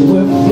We're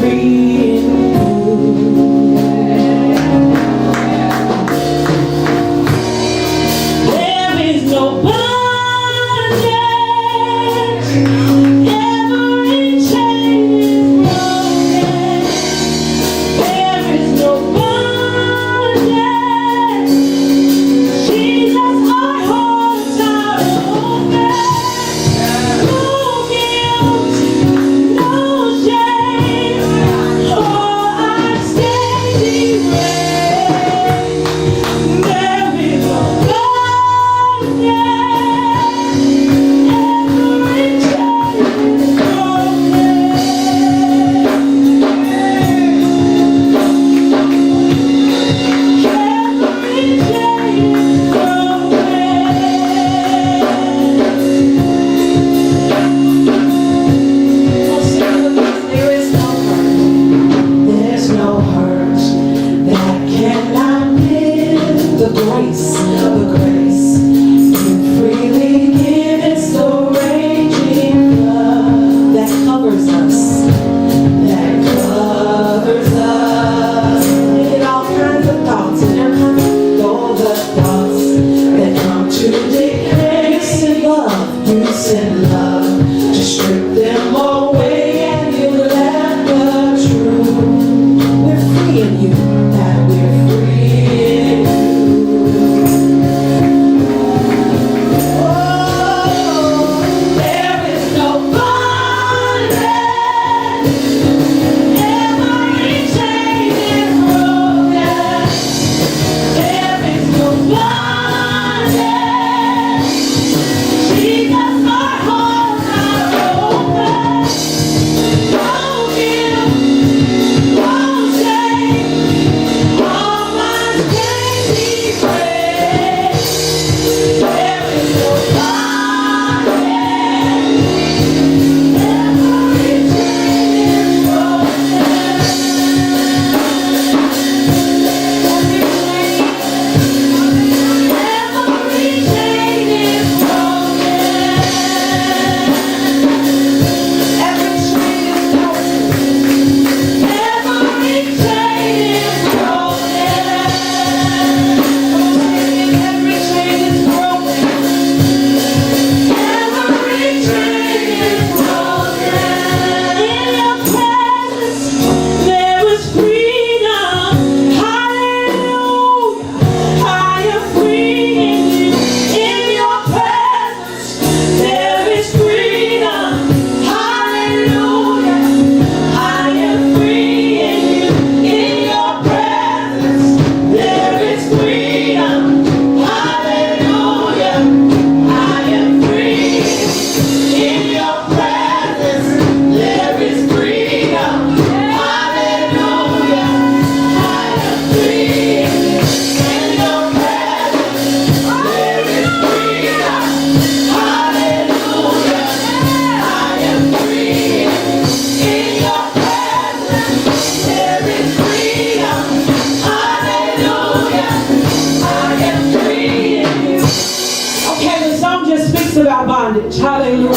speaks about bondage. Hallelujah.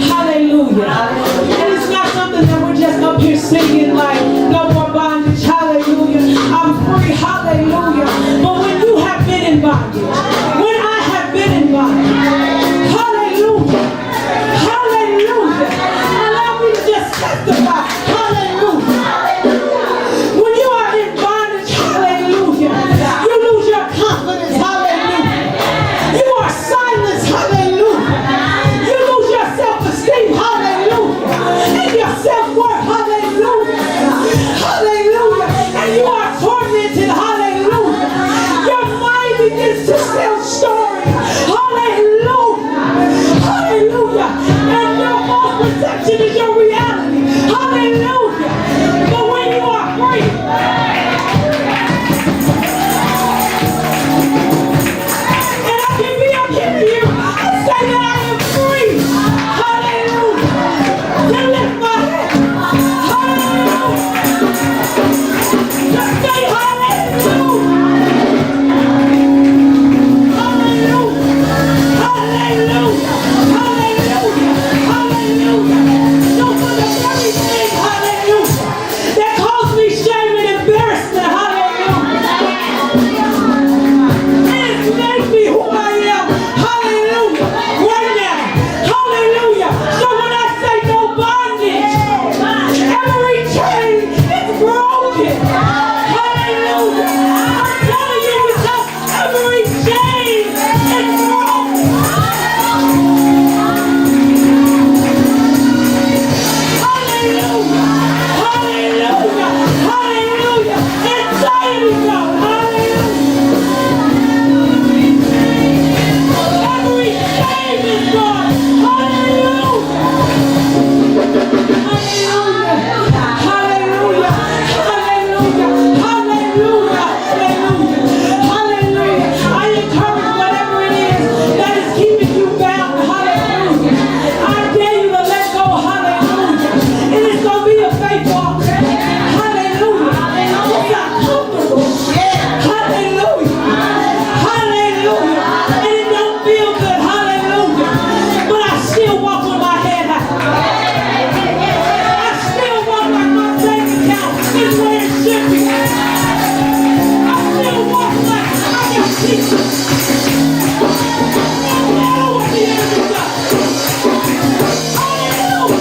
Hallelujah. And it's not something that we're just up here singing like, no more bondage. Hallelujah. I'm free. Hallelujah. But when you have been in bondage, when I have been in bondage, hallelujah. Hallelujah. Allow me to just testify. Hallelujah. When you are in bondage, hallelujah, you lose your confidence. Hallelujah. You are silenced. Hallelujah. You lose your self-esteem. Hallelujah. And your self-worth. Hallelujah. Hallelujah. And you are tormented. Hallelujah. Your mind begins to tell stories. Hallelujah. Hallelujah. And your false perception is your reality. Hallelujah. But when you are free, and I can be up here to you and say that I am free. Hallelujah. To lift my head. Hallelujah. To say hallelujah. Hallelujah. Hallelujah. Hallelujah. So for the very thing, hallelujah, that caused me shame and embarrassment, hallelujah, it has made me who I am, hallelujah, right now, hallelujah. So when I say no bondage, every chain is broken, hallelujah. I'm telling you because every chain is broken. Hallelujah. Hallelujah. Hallelujah. Anxiety gone. Hallelujah. Every shame is gone. Hallelujah. Hallelujah. Hallelujah. Hallelujah. Hallelujah. Hallelujah. Hallelujah. I encourage whatever it is that is keeping you bound. Hallelujah. I dare you to let go. Hallelujah. And it's going to be a faith walk. Hallelujah. It's not comfortable. Hallelujah. Hallelujah. And it don't feel good. Hallelujah. But I still walk with my head high. I still walk like my bank account is where it should be. I still walk like I got Jesus. No matter what the enemy does. Hallelujah.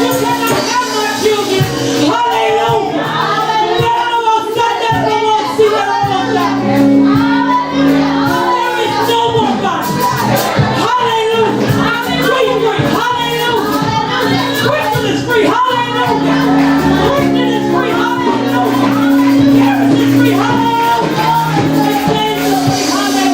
You cannot have my children. Hallelujah. There is no more bondage. Hallelujah. Free, free. Hallelujah. Christian is free. Hallelujah. Christian is free. Hallelujah. Harris is free. Hallelujah. James is free. Hallelujah.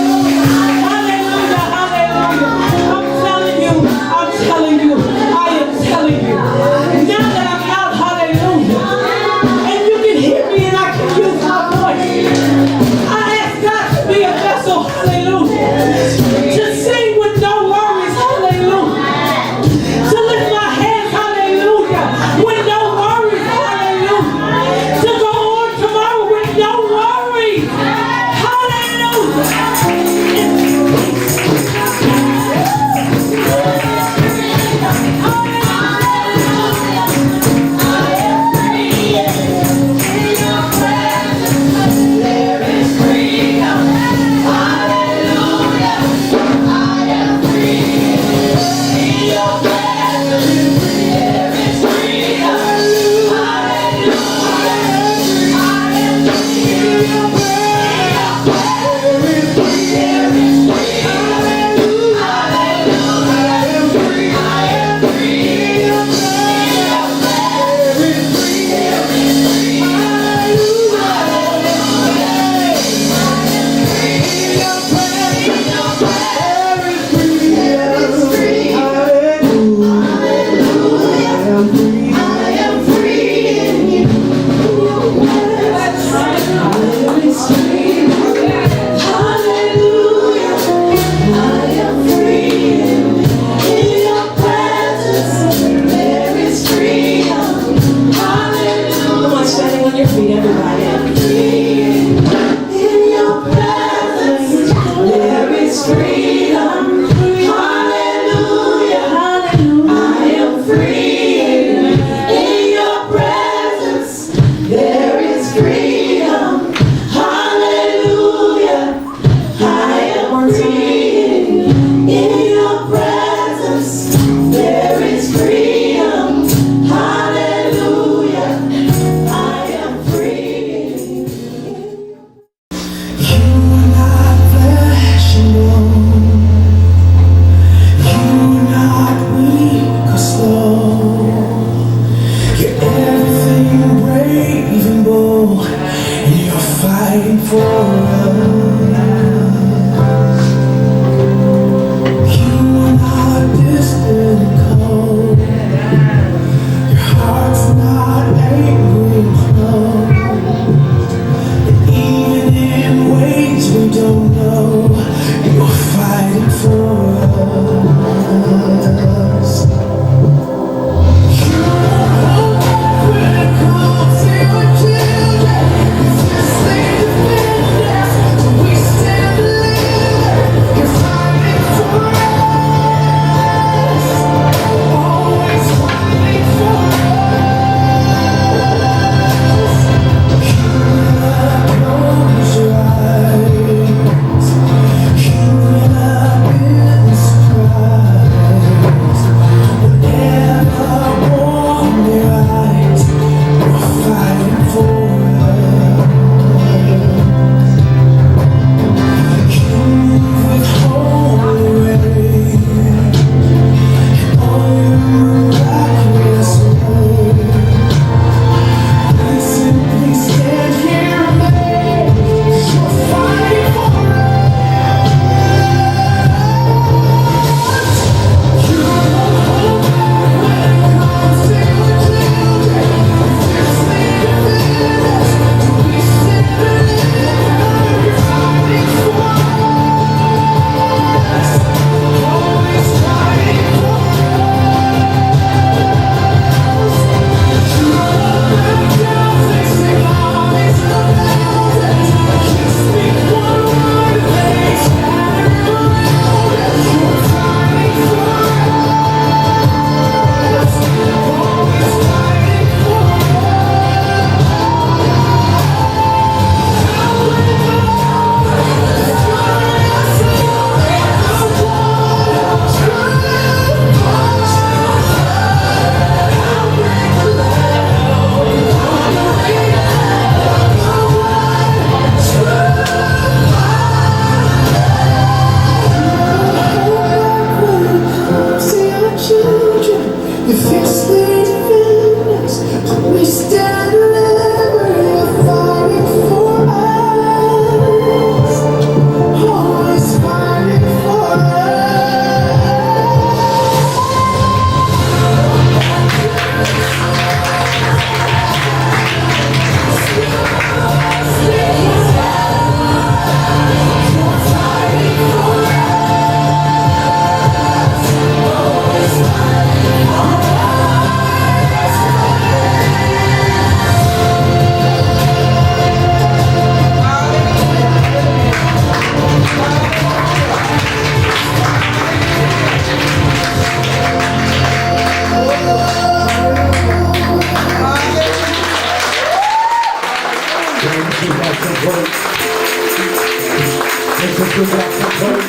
Let's give God some praise.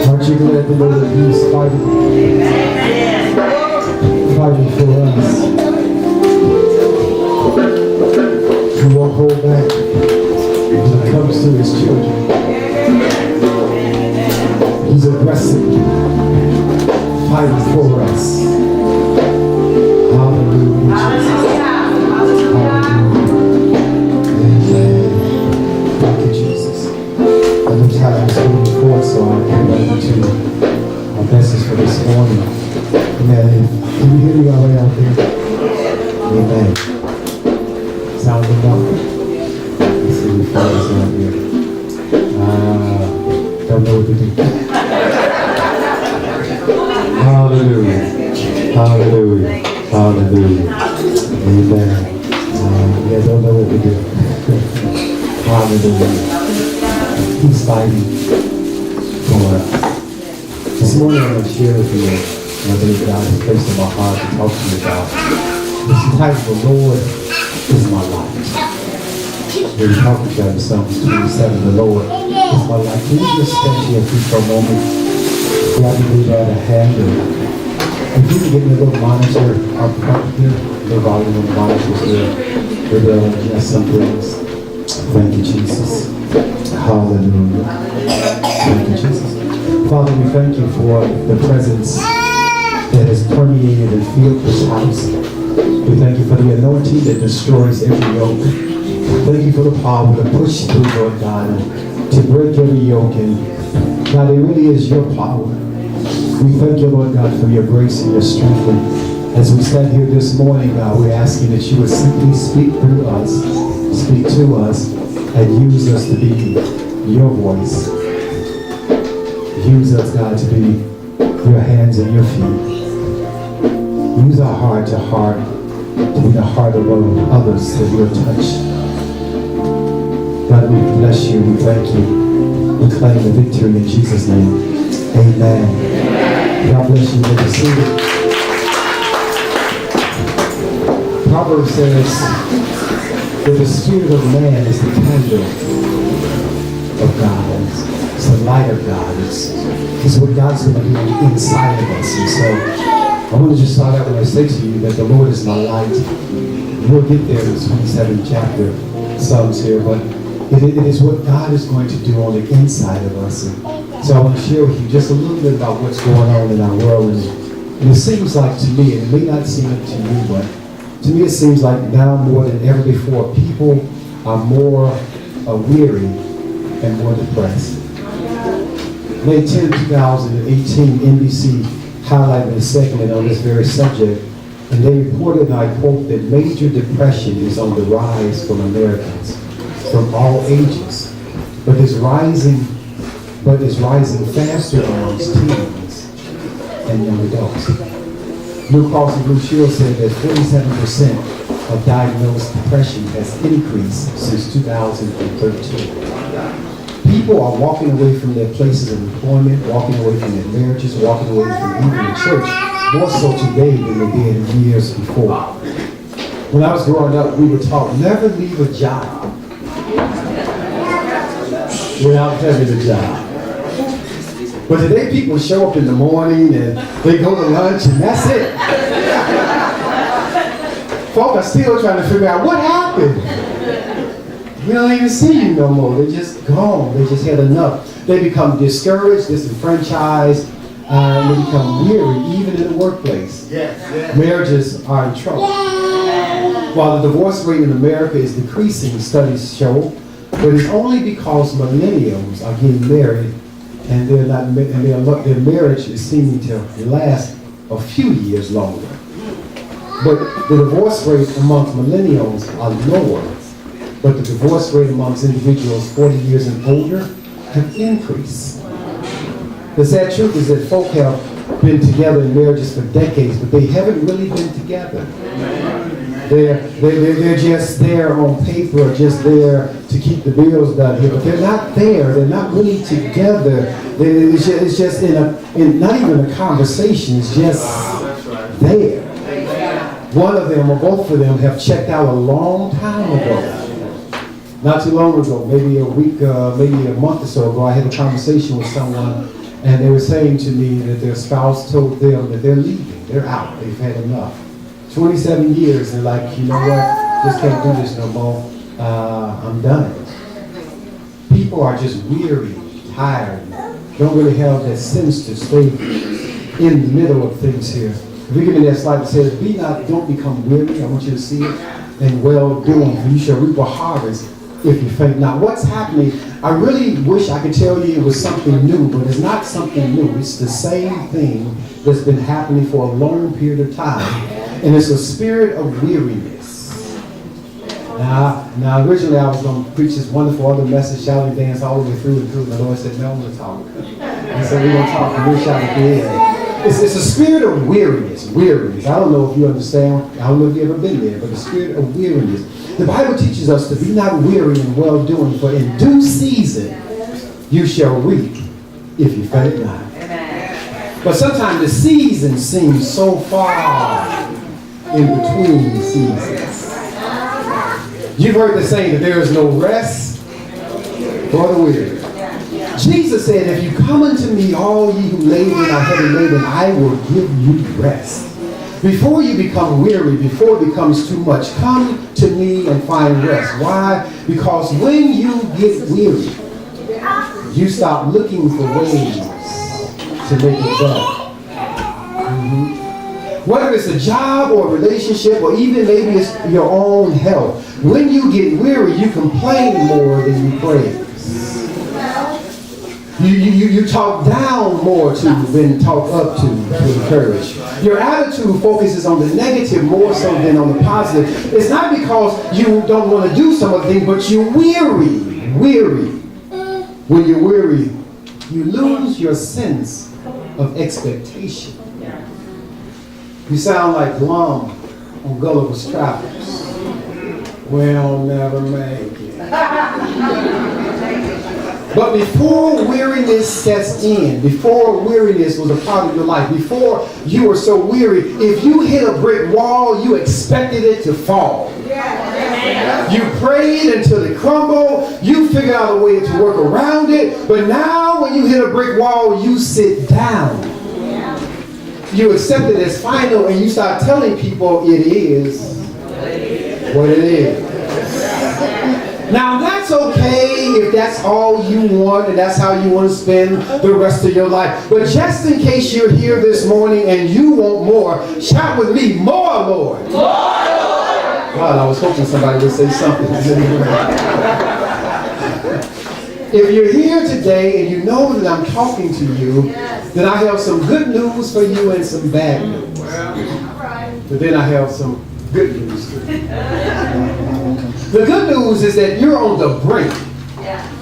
Aren't you glad the Lord is fighting for us? He won't hold back when it comes to his children. He's aggressive, fighting for us. Hallelujah, Jesus. Hallelujah. Amen. Thank you, Jesus. I know time is moving forward, so I'll get ready to our message for this morning. Amen. Can you hear me all right out there? Amen. Sound enough? Let's see the fellas out here. Don't know what to do. Hallelujah. Hallelujah. Hallelujah. Amen. Yeah, don't know what to do. Hallelujah. He's fighting for us. This morning I'm going to share with you, and I believe God has placed in my heart to talk to you about this title, "The Lord is my light." We're talking about in Psalms 27, "The Lord is my light." Can you just stand here for a moment? Grab your lead out of hand, and if you can give me a little monitor up front here, a little volume on the monitors here, we're just some things. Thank you, Jesus. Hallelujah. Thank you, Jesus. Father, we thank you for the presence that has permeated and filled this house. We thank you for the anointing that destroys every yoke. Thank you for the power to push through, Lord God, and to break every yoke. And God, it really is your power. We thank you, Lord God, for your grace and your strength. And as we stand here this morning, God, we're asking that you would simply speak through us, speak to us, and use us to be your voice. Use us, God, to be your hands and your feet. Use our heart to be the heart of others that you'll touch. God, we bless you, we thank you. We claim the victory in Jesus' name. Amen. God bless you. Good to see you. Proverbs says that the spirit of man is the candle of God. It's the light of God. It's what God's going to do inside of us. And so I want to just start out when I say to you that the Lord is my light. We'll get there in the 27th chapter Psalms here, but it is what God is going to do on the inside of us. And so I want to share with you just a little bit about what's going on in our world. And it seems like to me, and it may not seem like to you, but to me it seems like now more than ever before, people are more weary and more depressed. May 10, 2018, NBC highlighted a segment on this very subject, and they reported, and I quote, that major depression is on the rise from Americans from all ages, but is rising faster amongst teens and young adults. Blue Cross and Blue Shield said that 47% of diagnosed depression has increased since 2013. People are walking away from their places of employment, walking away from their marriages, walking away from even the church, more so today than they did in years before. When I was growing up, we were taught never leave a job without having a job. But today people show up in the morning and they go to lunch and that's it. Folk are still trying to figure out what happened. We don't even see you no more. They're just gone. They just had enough. They become discouraged, disenfranchised, and they become weary, even in the workplace. Marriages are in trouble. While the divorce rate in America is decreasing, studies show, but it's only because millennials are getting married and their marriage is seeming to last a few years longer. But the divorce rate amongst millennials are lower, but the divorce rate amongst individuals 40 years and older have increased. The sad truth is that folk have been together in marriages for decades, but they haven't really been together. They're just there on paper, just there to keep the bills done here, but they're not there. They're not really together. It's just not even a conversation. It's just there. One of them or both of them have checked out a long time ago. Not too long ago, maybe a week, maybe a month or so ago, I had a conversation with someone, and they were saying to me that their spouse told them that they're leaving, they're out, they've had enough. 27 years, they're like, you know what, just can't do this no more, I'm done. People are just weary, tired, don't really have that sense to stay in the middle of things here. If we give me that slide that says, don't become weary, I want you to see it, and well doing, for you shall reap a harvest if you faint not. What's happening? I really wish I could tell you it was something new, but it's not something new. It's the same thing that's been happening for a long period of time. And it's a spirit of weariness. Now originally I was going to preach this wonderful other message, shouting dance all the way through and through. The Lord said, no, I'm going to talk. He said, we're going to talk and we'll shout at the end. It's a spirit of weariness. I don't know if you understand. I don't know if you've ever been there, but the spirit of weariness. The Bible teaches us to be not weary in well-doing, for in due season you shall reap if you faint not. Amen. But sometimes the season seems so far in between the seasons. You've heard the saying that there is no rest for the weary. Jesus said, if you come unto me, all ye who labor and are heavy laden, I will give you rest. Before you become weary, before it becomes too much, come to me and find rest. Why? Because when you get weary, you stop looking for ways to make it better. Whether it's a job or a relationship or even maybe it's your own health. When you get weary, you complain more than you praise. You talk down more than talk up to encourage. Your attitude focuses on the negative more so than on the positive. It's not because you don't want to do some of the things, but you're weary. When you're weary, you lose your sense of expectation. You sound like Glum on Gulliver's Travels. We'll never make it. But before weariness sets in, before weariness was a part of your life, before you were so weary, if you hit a brick wall, you expected it to fall. You prayed until it crumbled. You figured out a way to work around it. But now when you hit a brick wall, you sit down. You accept it as final and you start telling people it is what it is. Now that's okay if that's all you want and that's how you want to spend the rest of your life. But just in case you're here this morning and you want more, shout with me, more Lord. More Lord. God, I was hoping somebody would say something. If you're here today and you know that I'm talking to you, then I have some good news for you and some bad news. But then I have some good news for you. The good news is that you're on the brink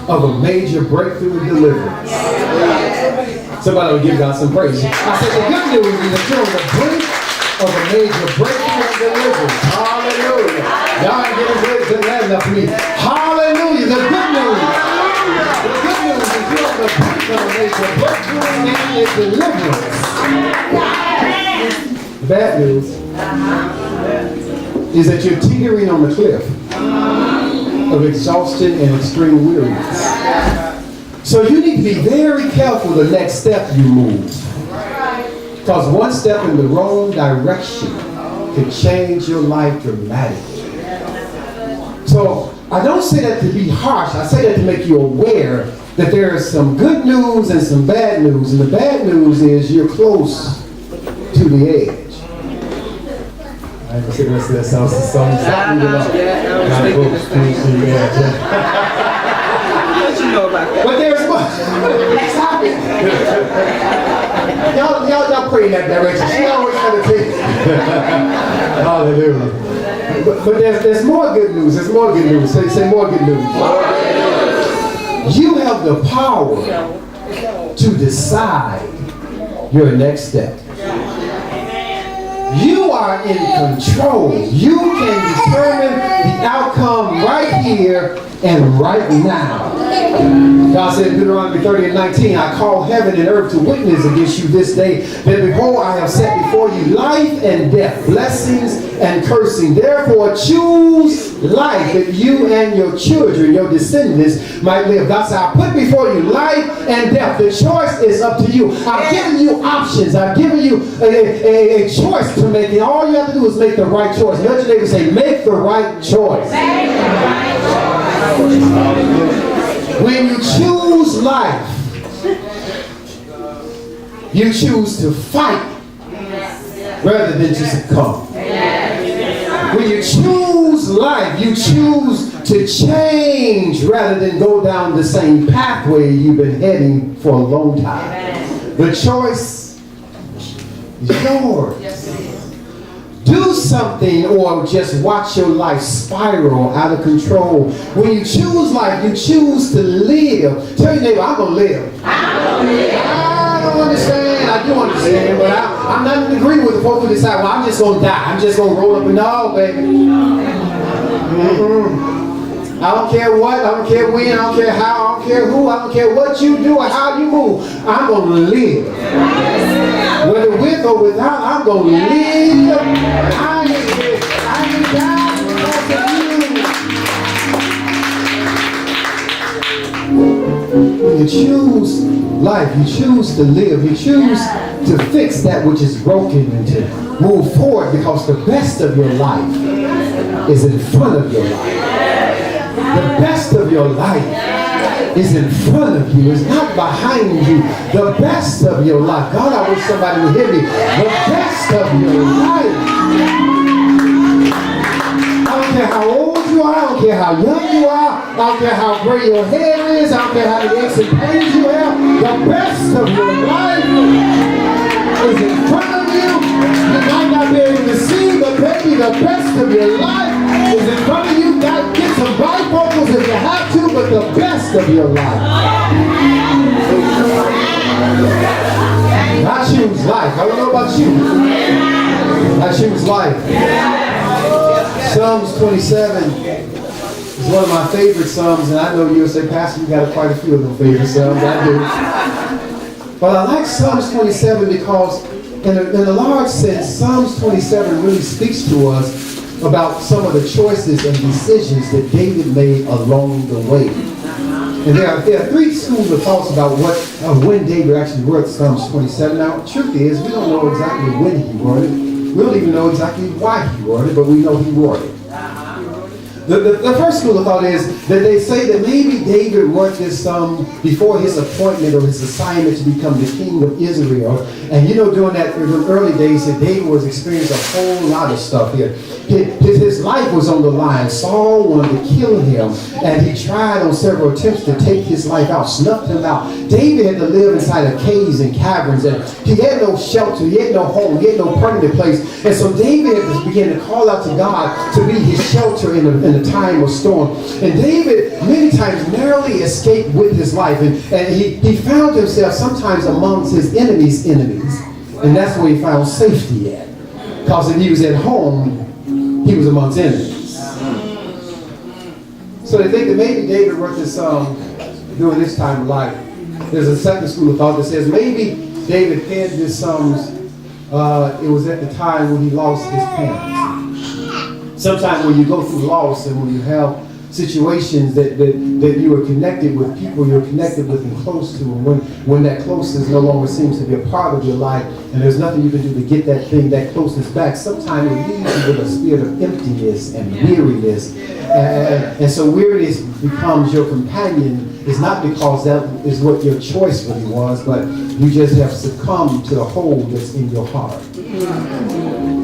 of a major breakthrough and deliverance. Somebody will give God some praise. I said the good news is that you're on the brink of a major breakthrough and deliverance. Hallelujah. Y'all ain't getting good that enough for me. Hallelujah. The good news is you're on the brink of a major breakthrough and deliverance. The bad news is that you're teetering on the cliff of exhaustion and extreme weariness. So you need to be very careful the next step you move. Because one step in the wrong direction can change your life dramatically. So I don't say that to be harsh. I say that to make you aware that there is some good news and some bad news. And the bad news is you're close to the edge. I can see the rest of that sounds the song. What you know about that? But there's much. Stop it. Y'all pray in that direction. She always got to take. Hallelujah. But there's more good news. There's more good news. Say more good news. You have the power to decide your next step. You are in control. You can determine the outcome right here and right now. God said in Deuteronomy 30:19, I call heaven and earth to witness against you this day, that behold, I have set before you life and death, blessings and cursing. Therefore choose life, that you and your children, your descendants, might live. God said, I put before you life and death. The choice is up to you. I've given you options. I've given you a choice to make. And all you have to do is make the right choice. Let your neighbor say, make the right choice. Make the right choice. When you choose life, you choose to fight rather than to succumb. When you choose life, you choose to change rather than go down the same pathway you've been heading for a long time. The choice is yours. Do something or just watch your life spiral out of control. When you choose life, you choose to live. Tell your neighbor, I'm going to live. I don't understand. I do understand, but I'm not in agreement with the folks who decide, well, I'm just going to die. I'm just going to roll up and no, baby. I don't care what, I don't care when, I don't care how, I don't care who, I don't care what you do or how you move. I'm going to live. Whether with or without, I'm going to live. I ain't dying because of you. When you choose life, you choose to live, you choose to fix that which is broken and to move forward, because the best of your life is in front of your life. The best of your life is in front of you. It's not behind you. The best of your life. God, I wish somebody would hear me. The best of your life. I don't care how old you are. I don't care how young you are. I don't care how gray your hair is. I don't care how many aches and pains you have. The best of your life is in front of you. You might not be able to see, but maybe the best of your life is in front of you. Get some bifocals if you have to, but the best of your life. I choose life. I don't know about you. I choose life. Psalms 27 is one of my favorite Psalms, and I know you'll say, Pastor, you got quite a few of them favorite Psalms. I do. But I like Psalms 27 because in a large sense, Psalms 27 really speaks to us about some of the choices and decisions that David made along the way. And there are three schools of thoughts about when David actually wrote Psalms 27. Now, the truth is, we don't know exactly when he wrote it. We don't even know exactly why he wrote it, but we know he wrote it. The first school of thought is that they say that maybe David wrote this psalm before his appointment or his assignment to become the king of Israel. And during the early days that David was experiencing a whole lot of stuff here. His life was on the line. Saul wanted to kill him, and he tried on several attempts to take his life out, snuffed him out. David had to live inside of caves and caverns, and he had no shelter, he had no home, he had no permanent place. And so David began to call out to God to be his shelter in a time of storm. And David many times narrowly escaped with his life, and he found himself sometimes amongst his enemies' enemies. And that's where he found safety at. Because if he was at home, he was amongst enemies. So they think that maybe David wrote this song during this time of life. There's a second school of thought that says maybe David penned this songs. It was at the time when he lost his parents. Sometimes when you go through loss and when you have situations that you are connected with, people you're connected with and close to, and when that closeness no longer seems to be a part of your life, and there's nothing you can do to get that closeness back, sometimes it leaves you with a spirit of emptiness and weariness. And so weariness becomes your companion. It's not because that is what your choice really was, but you just have succumbed to the hole that's in your heart.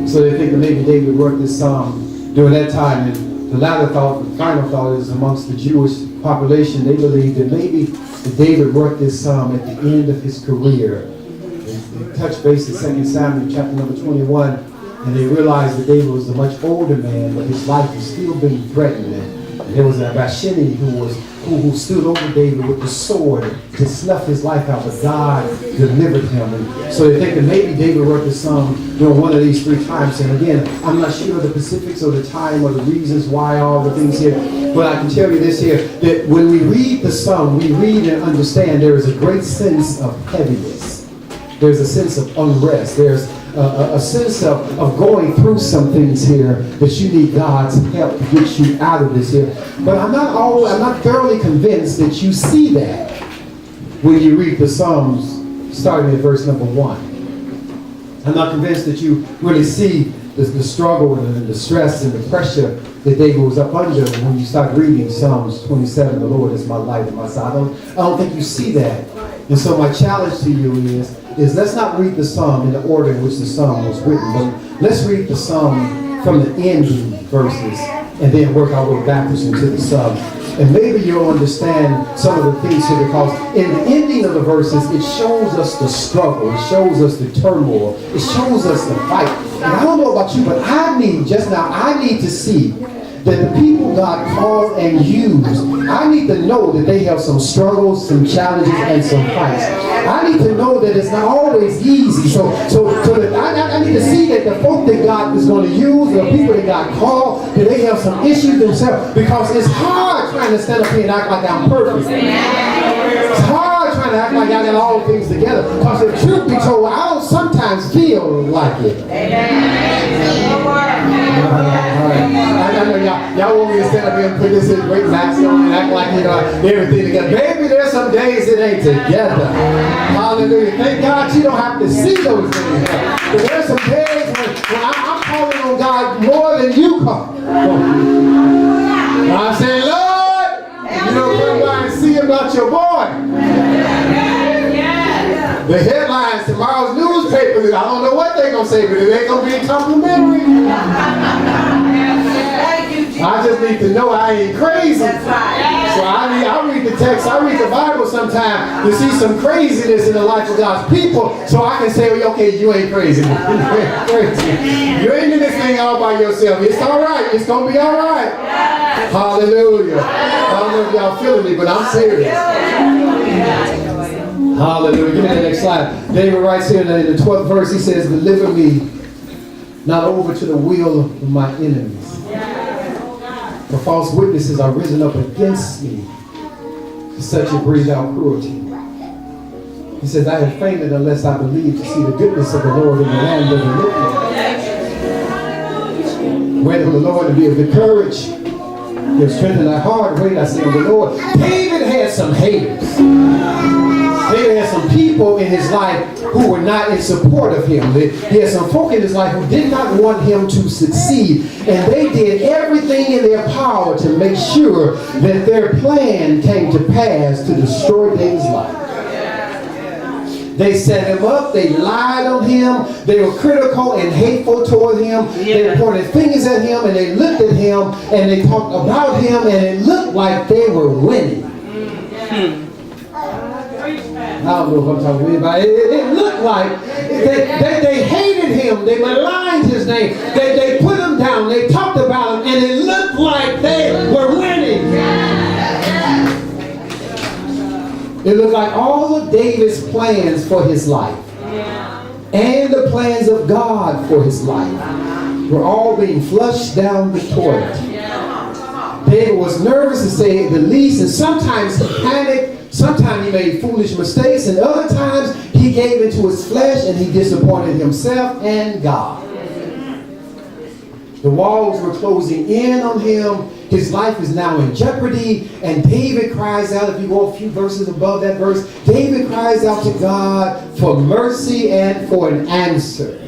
So they think that maybe David wrote this psalm during that time. And the latter thought, the final thought is amongst the Jewish population, they believe that maybe David wrote this psalm at the end of his career. They touched base in 2 Samuel chapter number 21, and they realized that David was a much older man, but his life was still being threatened. And There was a Rashini who stood over David with the sword to snuff his life out, but God delivered him. And so they think that maybe David wrote the psalm one of these 3 times. And again, I'm not sure the specifics of the time or the reasons why all the things here, but I can tell you this here, that when we read the psalm, we read and understand there is a great sense of heaviness. There's a sense of unrest. There's a sense of going through some things here that you need God's help to get you out of this here. But I'm not thoroughly convinced that you see that when you read the Psalms starting at verse number 1. I'm not convinced that you really see the struggle and the stress and the pressure that David was up under when you start reading Psalms 27, the Lord is my light and my side. I don't think you see that. And so my challenge to you is let's not read the psalm in the order in which the psalm was written, but let's read the psalm from the ending verses and then work our way backwards into the psalm. And maybe you'll understand some of the things here, because in the ending of the verses, it shows us the struggle, it shows us the turmoil, it shows us the fight. And I don't know about you, but I need to see that the people God called and used, I need to know that they have some struggles, some challenges, and some fights. I need to know that it's not always easy. So that I need to see that the folk that God is going to use, the people that God called, that they have some issues themselves. Because it's hard trying to stand up here and act like I'm perfect. It's hard trying to act like I got all things together. Because the truth be told, I don't sometimes feel like it. I know y'all want me to stand up here and put this in great mask on and act like everything together. Maybe there's some days it ain't together. Hallelujah. Thank God you don't have to see those things. But there's some days when I'm calling on God more than you call. I'm saying, Lord, you don't come by and see about your boy. The headlines, tomorrow's newspaper, I don't know what they're going to say, but it ain't going to be complimentary. I just need to know I ain't crazy. That's right. So I read the text, I read the Bible sometimes to see some craziness in the life of God's people, so I can say, okay, you ain't crazy. You ain't in this thing all by yourself. It's all right. It's going to be all right. Hallelujah. I don't know if y'all feeling me, but I'm serious. Hallelujah. Give me the next slide. David writes here in the 12th verse, he says, deliver me not over to the will of my enemies. For false witnesses are risen up against me to such a breathed out cruelty. He says, I have fainted unless I believe to see the goodness of the Lord in the land of the living. Wait on the Lord to be of good courage. Give strength in thy heart. Wait, I say on the Lord. David had some haters. David had some people in his life who were not in support of him. He had some folk in his life who did not want him to succeed. And they did everything in their power to make sure that their plan came to pass to destroy David's life. They set him up, they lied on him, they were critical and hateful toward him, they pointed fingers at him, and they looked at him, and they talked about him, and it looked like they were winning. I don't know if I'm talking to anybody. It looked like they hated him, they maligned his name, they put him down, they talked about him, and it looked like they were winning. It looked like all of David's plans for his life and the plans of God for his life were all being flushed down the toilet. David was nervous to say the least, and sometimes he panicked, sometimes he made foolish mistakes, and other times he gave into his flesh and he disappointed himself and God. The walls were closing in on him. His life is now in jeopardy. And David cries out, if you go a few verses above that verse, David cries out to God for mercy and for an answer.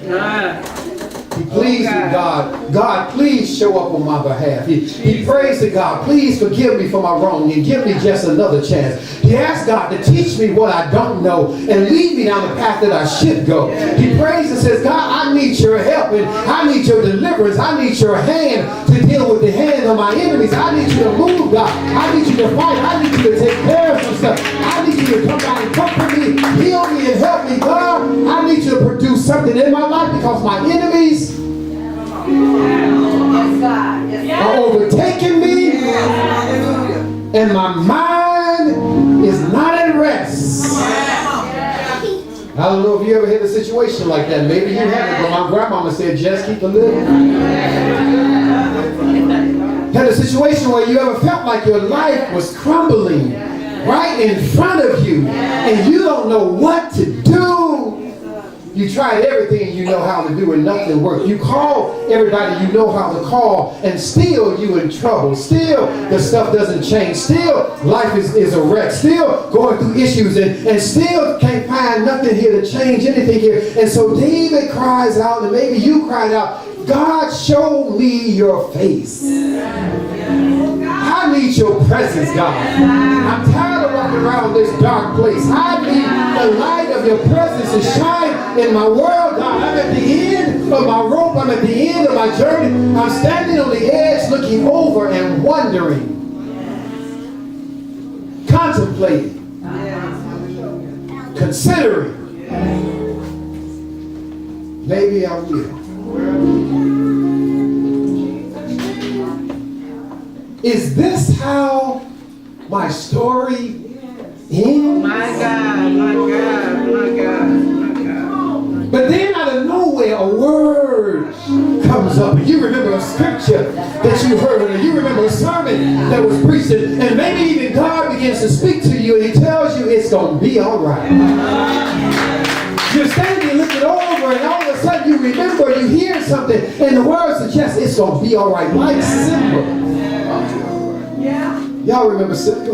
He pleads with God, God, please show up on my behalf. He prays to God, please forgive me for my wrong and give me just another chance. He asks God to teach me what I don't know and lead me down the path that I should go. He prays and says, God, I need your help and I need your deliverance. I need your hand to deal with the hand of my enemies. I need you to move, God. I need you to fight. I need you to take care of some stuff. I need you to come down and comfort me, heal me, and help me, God. I need you to produce something in my life because my enemies are overtaking me. and my mind is not at rest. I don't know if you ever had a situation like that. Maybe you haven't, but my grandmama said, just keep a living. Had a situation where you ever felt like your life was crumbling right in front of you, and you don't know what to do. You tried everything you know how to do and nothing worked. You call everybody you know how to call, and still you in trouble. Still the stuff doesn't change. Still life is a wreck. Still going through issues, and still can't find nothing here to change anything here. And so David cries out, and maybe you cried out, God, show me your face. I need your presence, God. I'm tired of walking around this dark place. I need the light of your presence to shine in my world, God. I'm at the end of my rope. I'm at the end of my journey. I'm standing on the edge looking over and wondering, contemplating, considering. Maybe I will. Is this how my story ends? My God, my God, my God, my God. But then out of nowhere, a word comes up. And you remember a scripture that you heard, or you remember a sermon that was preached, and maybe even God begins to speak to you, and he tells you it's going to be all right. You're standing looking over, and all of a sudden you remember, you hear something, and the word suggests it's going to be all right. Like Simba. Y'all remember Simba?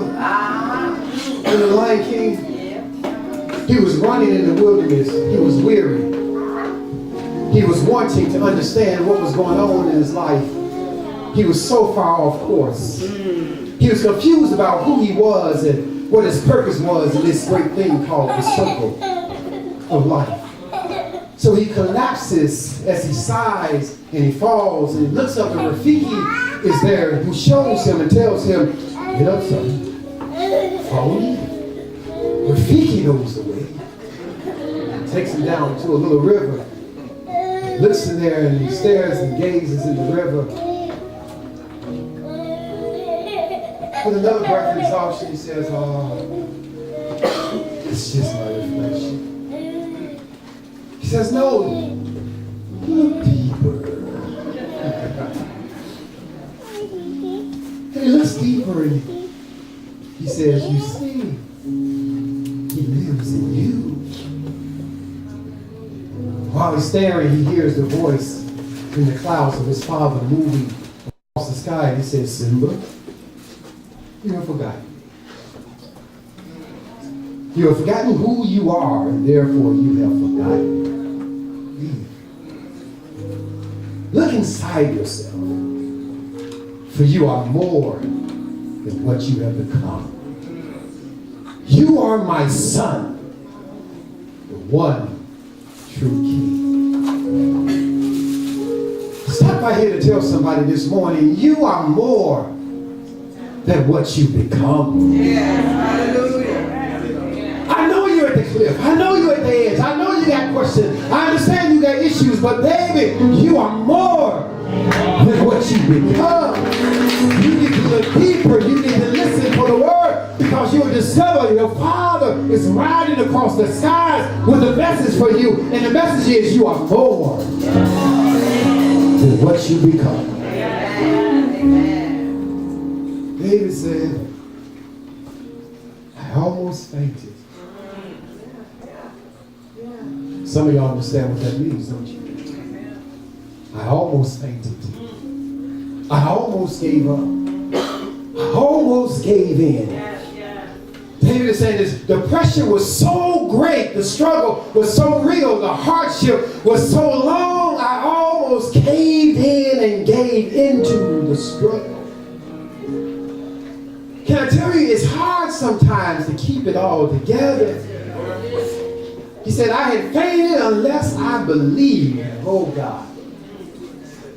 In the Lion King? He was running in the wilderness. He was weary. He was wanting to understand what was going on in his life. He was so far off course. He was confused about who he was and what his purpose was in this great thing called the circle of life. So he collapses as he sighs and he falls and he looks up, and Rafiki is there who shows him and tells him, get up, son. Follow me. Rafiki knows the way. Takes him down to a little river. Looks in there and he stares and gazes in the river. With another breath of exhaustion, he says, oh, it's just my reflection. He says, no, look deeper. And he looks deeper and he says, you see, he lives in you. While he's staring, he hears the voice in the clouds of his father moving across the sky. And he says, Simba, you have forgotten. You have forgotten who you are, and therefore you have forgotten me. Look inside yourself, for you are more than what you have become. You are my son, the one true King. Stop by here to tell somebody this morning, you are more than what you become. Yes, hallelujah. I know you're at the cliff. I know you're at the edge. I know you got questions. I understand you got issues, but baby, you are more than what you become. You need to look deeper. You need to listen for the word, because you will discover your Father is riding across the skies with a message for you, and the message is you are more than what you become. David said, I almost fainted. Some of y'all understand what that means, don't you? I almost fainted. I almost gave up. I almost gave in. David is saying this, the pressure was so great, the struggle was so real, the hardship was so long, I almost caved in and gave into the struggle. Can I tell you, it's hard sometimes to keep it all together. He said, I had fainted unless I believed, oh God.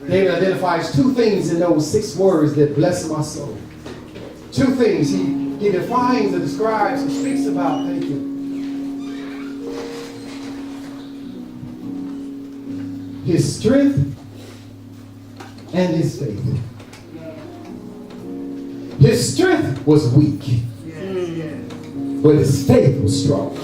David identifies two things in those 6 words that bless my soul. Two things. He defines and describes and speaks about, thank you, his strength and his faith. His strength was weak, but his faith was strong.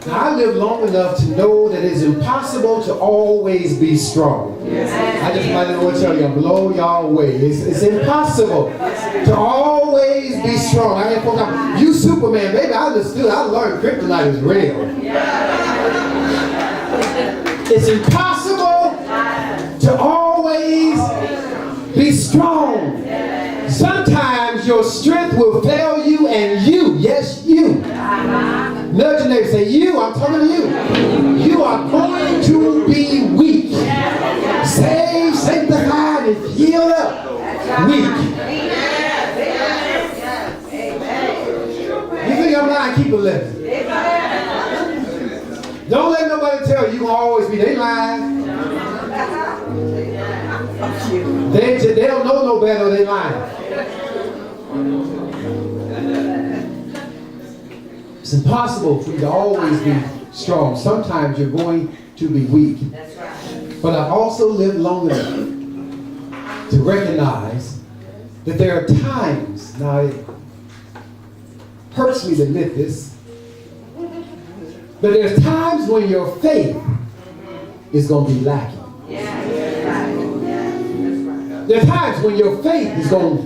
Now, I live long enough to know that it's impossible to always be strong. I just might want to tell you, blow y'all away. It's impossible to always be strong. I ain't talking, you Superman, baby, I understood. I learned kryptonite is real. It's impossible to always be strong. Sometimes your strength will fail you, and you, yes, you. Nudge your neighbor, say, you, I'm talking to you. You are going to be weak. Saved, sanctified, and healed up. Weak. You think I'm lying? Keep it living. Don't let nobody tell you you're going to always be. They lying. They don't know no better, they lying. It's impossible for you to always be strong. Sometimes you're going to be weak. But I've also lived long enough to recognize that there are times, now it hurts me to admit this, but there's times when your faith is going to be lacking. There are times when your faith is going to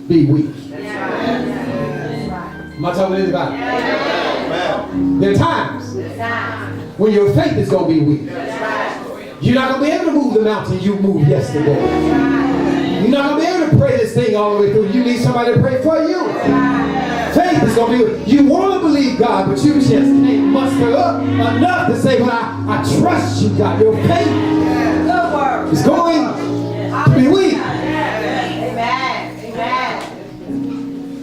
be weak. Am I talking to anybody? There are times when your faith is going to be weak. You're not going to be able to move the mountain you moved yesterday. You're not going to be able to pray this thing all the way through. You need somebody to pray for you. Faith is going to be weak. You want to believe God, but you just can't muster up enough to say, well, I trust you, God. Your faith is going to be weak.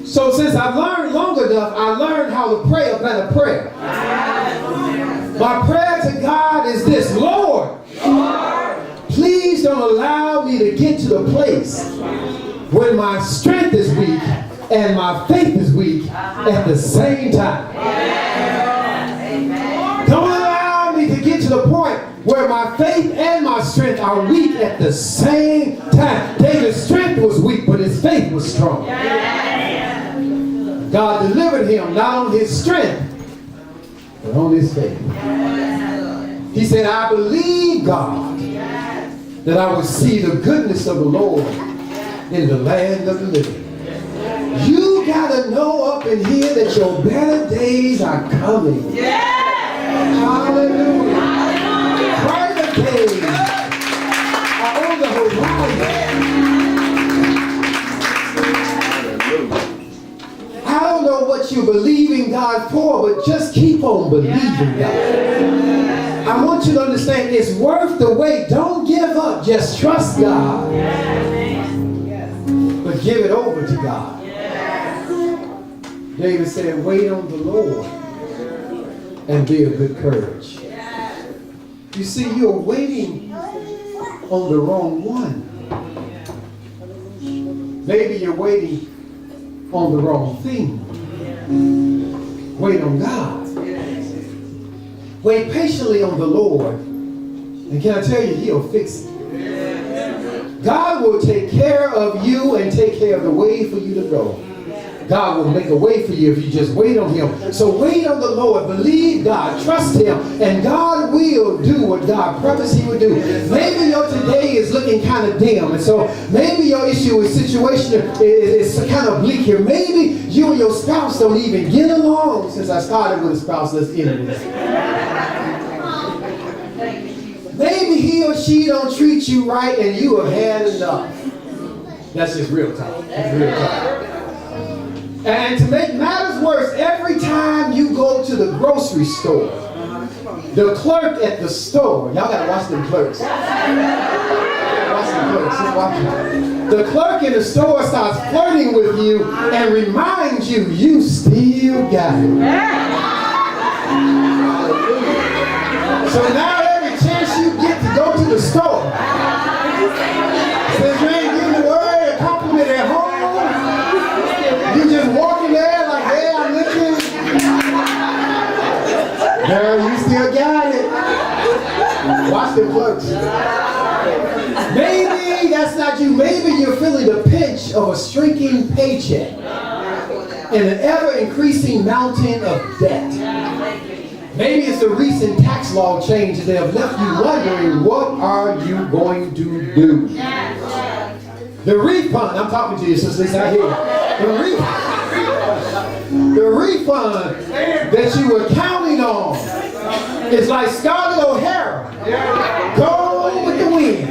So since I've learned long enough, I learned how to pray a better prayer. My prayer to God is this: Lord, please don't allow me to get to the place when my strength is weak and my faith is weak at the same time. Don't allow me to get to the point where my faith and my strength are weak at the same time. David's strength was weak, but his faith was strong. God delivered him not on his strength, but on his faith. He said, I believe, God, that I would see the goodness of the Lord in the land of the living. You got to know up in here that your better days are coming. Hallelujah. Brighter days are on the horizon. I don't know what you believe in God for, but just keep on believing God. I want you to understand it's worth the wait. Don't give up. Just trust God. But give it over to God. David said, wait on the Lord and be of good courage. You see, you're waiting on the wrong one. Maybe you're waiting on the wrong thing. Wait on God. Wait patiently on the Lord. And can I tell you, He'll fix it. God will take care of you and take care of the way for you to go. God will make a way for you if you just wait on Him. So wait on the Lord. Believe God. Trust Him. And God will do what God promised He would do. Maybe your today is looking kind of dim. And so maybe your issue is situation is kind of bleak here. Maybe you and your spouse don't even get along. Since I started with a spouse, let's end this. Maybe he or she don't treat you right and you have had enough. That's just real talk. That's real talk. And to make matters worse, every time you go to the grocery store, the clerk at the store, y'all gotta watch them clerks. Watch them clerks. Just watch them. The clerk in the store starts flirting with you and reminds you, you still got it. So now every chance you get to go to the store, since you ain't giving the word a compliment at home, you just walking there like, hey, I'm listening. Girl, you still got it. Watch the clerks. Maybe that's not you. Maybe you're feeling the pinch of a shrinking paycheck and an ever-increasing mountain of debt. Maybe it's the recent tax law changes that have left you wondering, what are you going to do? The refund, I'm talking to you, Sister Lisa, I hear you. The refund that you were counting on is like Scarlett O'Hara. Go with the wind.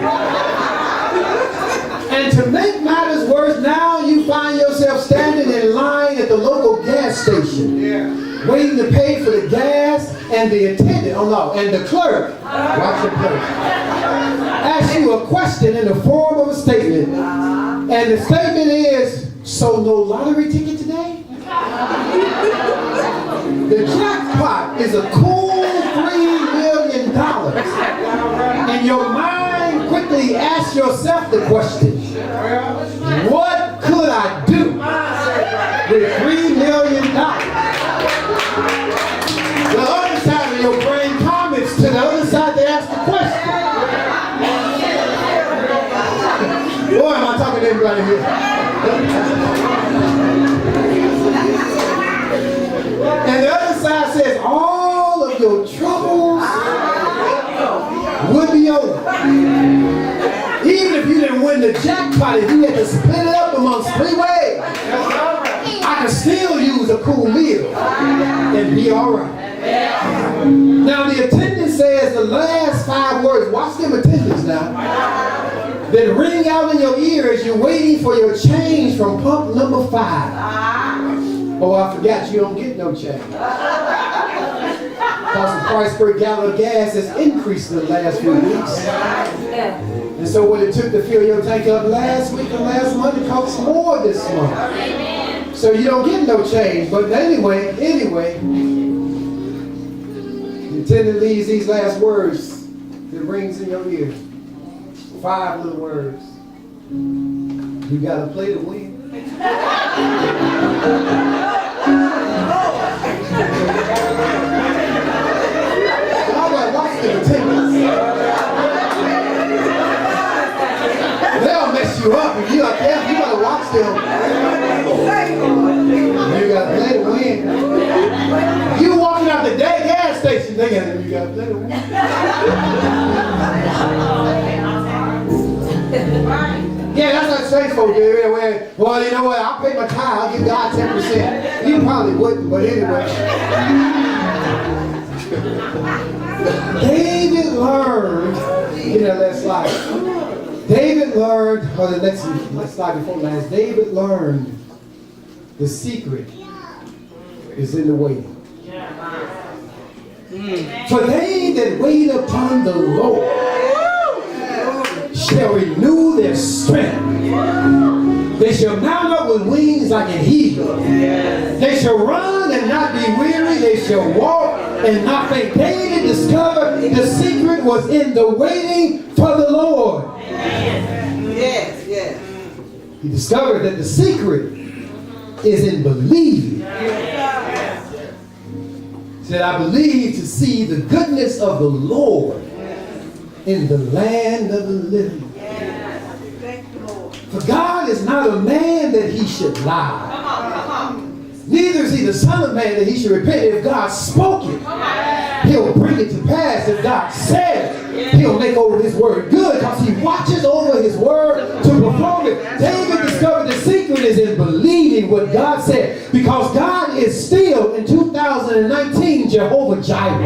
And to make matters worse, now you find yourself standing in line at the local gas station, waiting to pay for the gas, and the attendant, and the clerk, watch the clerk, asks you a question in the form of a statement, and the statement is, so no lottery ticket today? The jackpot is a cool $3 million. And your mind quickly asks yourself the question, what could I do with $3 million? The other side of your brain comments to the other side to ask the question. Boy, am I talking to everybody here. And the other side says all of your troubles would be over. Even if you didn't win the jackpot, if you had to split it up amongst 3 ways, I can still use a cool meal and be all right. Now the attendant says the last 5 words, watch them attendants now, that ring out in your ear as you're waiting for your change from pump number 5. Oh, I forgot, you don't get no change. Because the price per gallon of gas has increased in the last few weeks. And so what it took to fill your tank up last week and last month, it costs more this month. So you don't get no change. But anyway, the attendant leaves these last words that rings in your ear. 5 little words. You gotta play to win. All right, watch the attendants. They'll mess you up if you're not careful. You gotta watch them. You gotta play to win. You walking out the gas station thinking, you gotta play to win. Yeah, that's what saints folk do. Well, you know what? I'll pay my tithe. I'll give God 10%. You probably wouldn't, but anyway. David learned, that slide. David learned, or the next slide before last, David learned the secret is in the waiting. For they that wait upon the Lord shall renew their strength. They shall mount up with wings like an eagle. They shall run and not be weary. They shall walk and not faint. David discovered the secret was in the waiting for the Lord. Yes, yes. He discovered that the secret is in believing. He said, I believe to see the goodness of the Lord in the land of the living. For God is not a man that he should lie. Neither is he the son of man that he should repent. If God spoke it, he'll bring it to pass. If God said it, he'll make over his word good, because he watches over his word to perform it. David discovered the secret is in believing what God said, because God is still in 2019 Jehovah Jireh.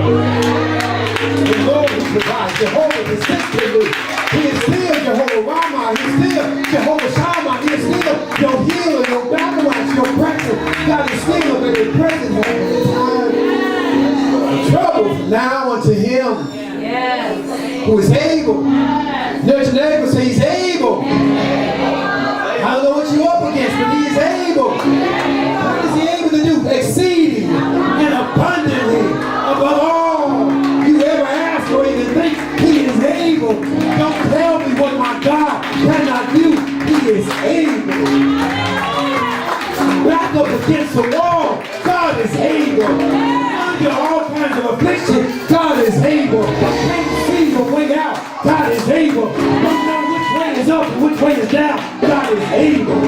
The Lord provides. Jehovah is still. He is still Jehovah Ramah. He is still Jehovah Shammah. He is still your healer, your battle axe, your presence. God is still a very present trouble from now unto him who is able. Nudge your neighbor, say he's able. I don't know what you're up against, but he is able. What is he able to do? Exceeding and abundantly above all you ever ask or even think. He is able. Don't tell me what my God cannot do. He is able. Back up against the wall. God is able. Under all kinds of affliction, God is able. Can't see the way out. God is able. Don't know which way is up and which way is down. God is able.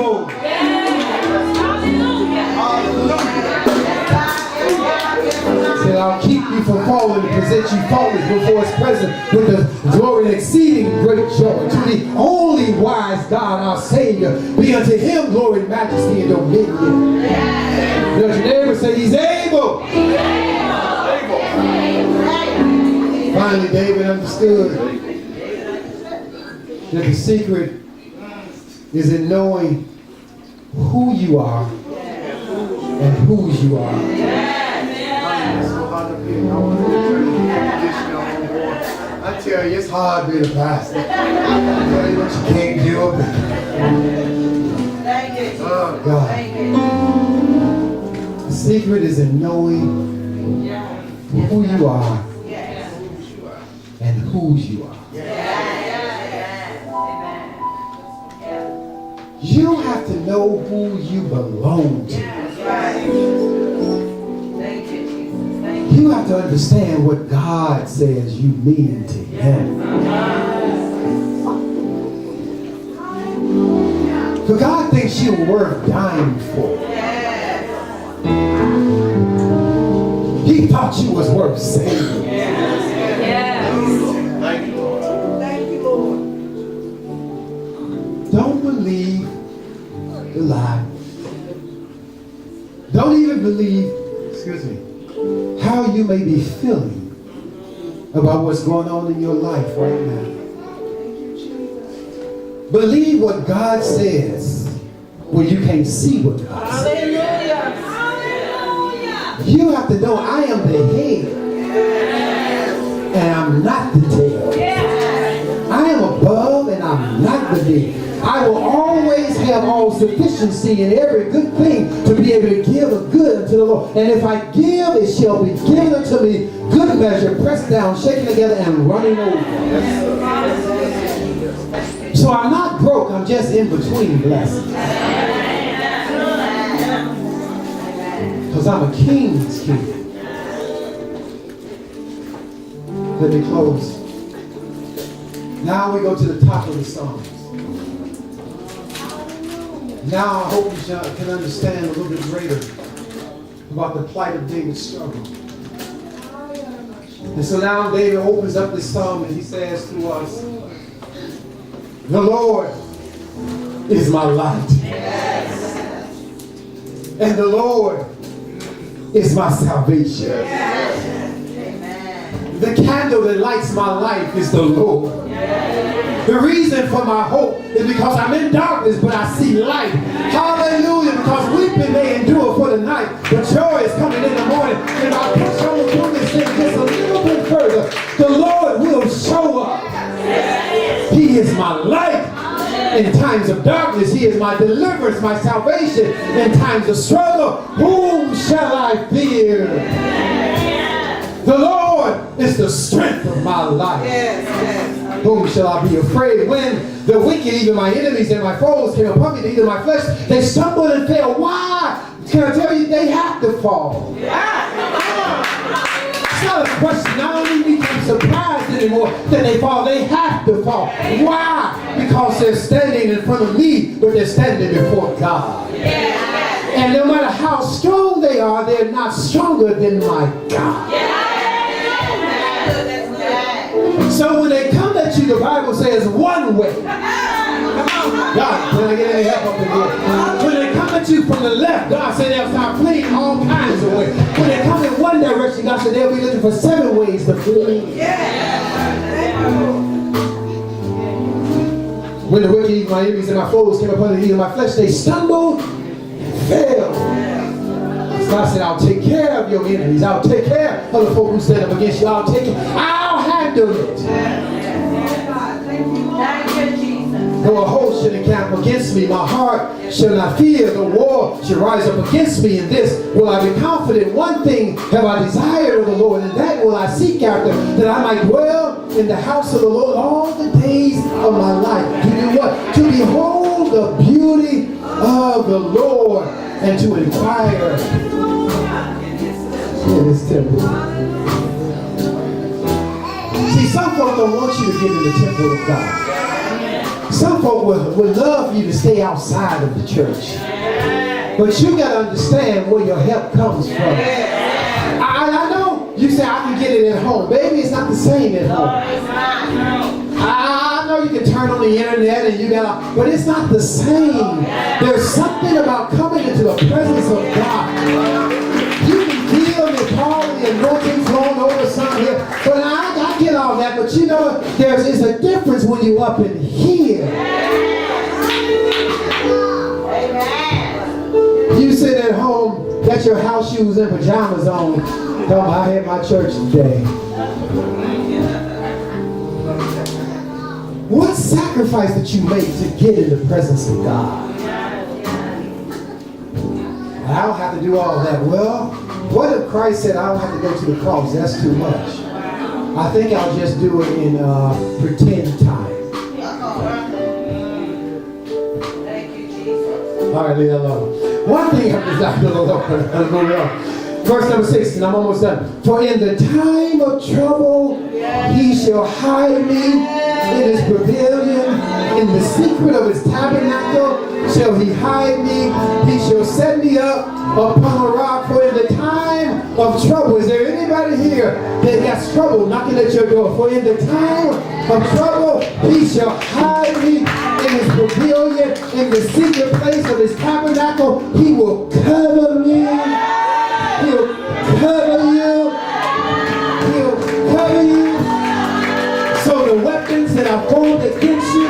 able. Said, I'll keep you from falling and present you faultless before his presence with the glory and exceeding great joy. To the only wise God, our Savior, be unto him glory, majesty, and dominion. Does your neighbor say he's able? Finally, David understood that the secret is in knowing who you are and whose you are. I tell you, it's hard being a pastor. I tell you what you can't do. Oh, God. The secret is in knowing who you are and whose you are. You don't have to know who you belong to. You have to understand what God says you mean to him. For God thinks you're worth dying for. He thought you was worth saving. Thank you, Lord. Thank you, Lord. Don't believe the lie. Don't even believe, how you may be feeling about what's going on in your life right now. Believe what God says when you can't see what God says. You have to know I am the head and I'm not the tail. I am above and I'm not beneath. I will always have all sufficiency in every good thing to be able to give a good unto the Lord. And if I give, it shall be given unto me, good measure, pressed down, shaken together, and running over. So I'm not broke, I'm just in between blessings. Because I'm a king's king. Let me close. Now we go to the top of the Psalms. Now I hope you can understand a little bit greater about the plight of David's struggle. And so now David opens up this psalm and he says to us, the Lord is my light. And the Lord is my salvation. The candle that lights my life is the Lord. The reason for my hope is because I'm in darkness, but I see light. Hallelujah. Because weeping may endure for the night, but joy is coming in the morning. And I'll push on through this thing just a little bit further. The Lord will show up. He is my light in times of darkness. He is my deliverance, my salvation in times of struggle. Whom shall I fear? The Lord is the strength of my life. Whom shall I be afraid? When the wicked, even my enemies and my foes, came upon me to eat of my flesh, they stumbled and fell. Why? Can I tell you, they have to fall. It's not a question. I don't even become surprised anymore that they fall. They have to fall. Why? Because they're standing in front of me, but they're standing before God. And no matter how strong they are, they're not stronger than my God. So when they come at you, the Bible says one way. God, can I get any help up in here? When they come at you from the left, God said they'll start fleeing all kinds of ways. When they come in one direction, God said they'll be looking for 7 ways to flee. When the wicked, my enemies, and my foes came upon the eat of my flesh, they stumbled and fell. God said, I'll take care of your enemies. I'll take care of the folk who stand up against you. I'll handle it. Though a host should encamp against me, my heart shall not fear. The war should rise up against me. In this will I be confident. One thing have I desired of the Lord, and that will I seek after, that I might dwell in the house of the Lord all the days of my life. To do what? To behold the beauty of the Lord and to inquire in his temple. See, some folks don't want you to get in the temple of God. Some folk would love you to stay outside of the church. But you got to understand where your help comes from. I know you say I can get it at home. Baby, it's not the same at home. I know you can turn on the internet and you got, but it's not the same. There's something about coming into the presence of God. You can feel the power, the anointing flowing over something here. But I get all that. But you know what? There's a difference when you up in here. You sit at home, got your house shoes and pajamas on. Tell me, I had my church today. What sacrifice that you made to get in the presence of God? I don't have to do all that. Well, what if Christ said I don't have to go to the cross? That's too much. I think I'll just do it in pretend time. Thank you, Jesus. All right, leave that alone. One thing I'm just not going to go. Verse number 6, and I'm almost done. For in the time of trouble, he shall hide me in his pavilion. In the secret of his tabernacle shall he hide me. He shall set me up upon a rock. For in the time of trouble, is there anybody here that got trouble knocking at your door? For in the time of trouble, he shall hide me in his pavilion. In the secret place of his tabernacle, he will cover me. He'll cover you. He'll cover you. So the weapons that are formed against you,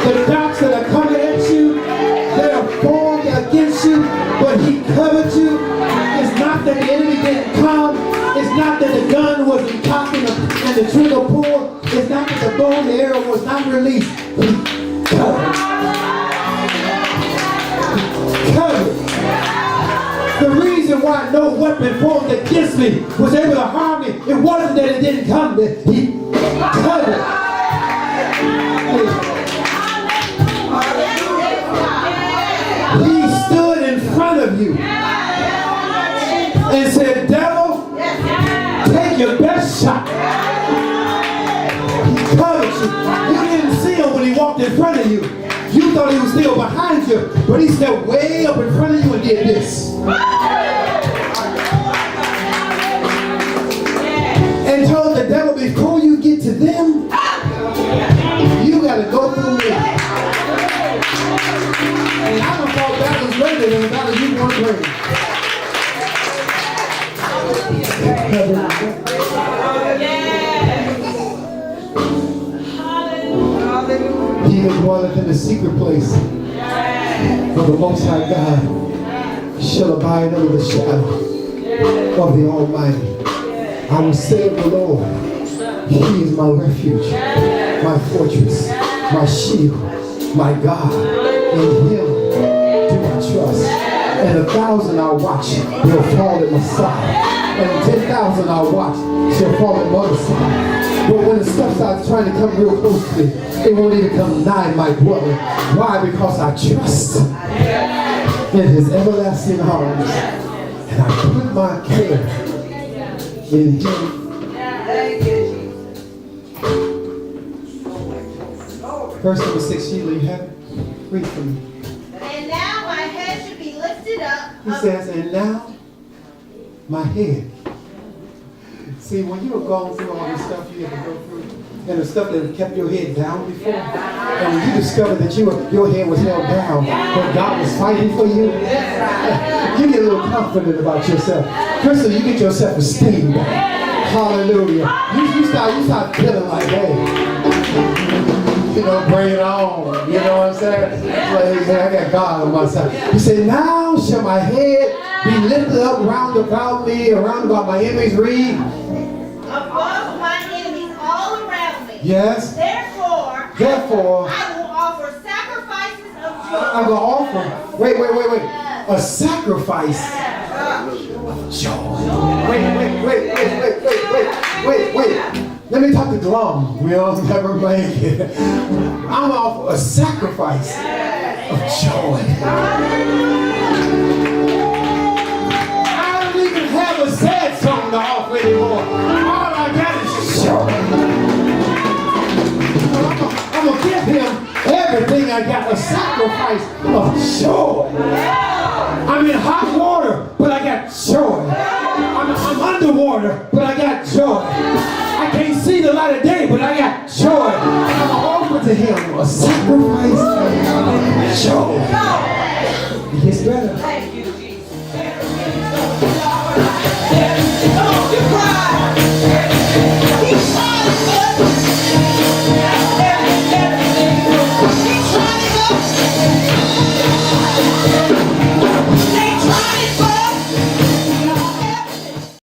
the darts that are coming at you, that are formed against you, but he covered you. It's not that the enemy didn't come. It's not that the gun wasn't cocked and the trigger pulled. It's not that the bow and the arrow was not released. He covered. Covered. The reason why no weapon formed against me was able to harm me, it wasn't that it didn't come, that he covered. He stood in front of you and said, devil, take your best shot. He covered you. You didn't see him when he walked in front of you. You thought he was still behind you, but he stepped way up in front of you and did this. And told the devil, before you get to them, you got to go through me. And I don't thought that was greater than the battle you want to bring. He that dwelleth in the secret place of the Most High God shall abide under the shadow of the Almighty. I will say of the Lord, he is my refuge, my fortress, my shield, my God. In him do I trust. And 1,000 I'll watch, they'll fall at my side. And 10,000 I'll watch, shall fall at my other side. But when the stuff starts trying to come real close to me, it won't even come nigh my dwelling. Why? Because I trust in his everlasting arms. And I put my care in him. Verse number 6, Sheila, you have it? Read for me. And now my head should be lifted up. He says, and now my head. See, when you were going through all this stuff you had to go through, and the stuff that kept your head down before, and when you discovered that your head was held down, but God was fighting for you, you get a little confident about yourself. First of all, you get your self-esteem back. Hallelujah. You start feeling like, hey, you know, bring it on. You know what I'm saying? Like, I got God on my side. He said, now shall my head be lifted up round about me, around about my enemies. Read. Above my enemies all around me. Yes. Therefore, I will offer sacrifices of joy. I'm going to offer. Wait. A sacrifice of joy. Wait. Let me talk to Glum. We'll never make it. I'm going to offer a sacrifice of joy. I don't even have a sad song to offer anymore. All I got is joy. I'm going to give him everything. everything I got, a sacrifice of joy. I'm in hot water, but I got joy. I'm underwater, but I got joy. I can't see the light of day, but I got joy. I'm offer to him a sacrifice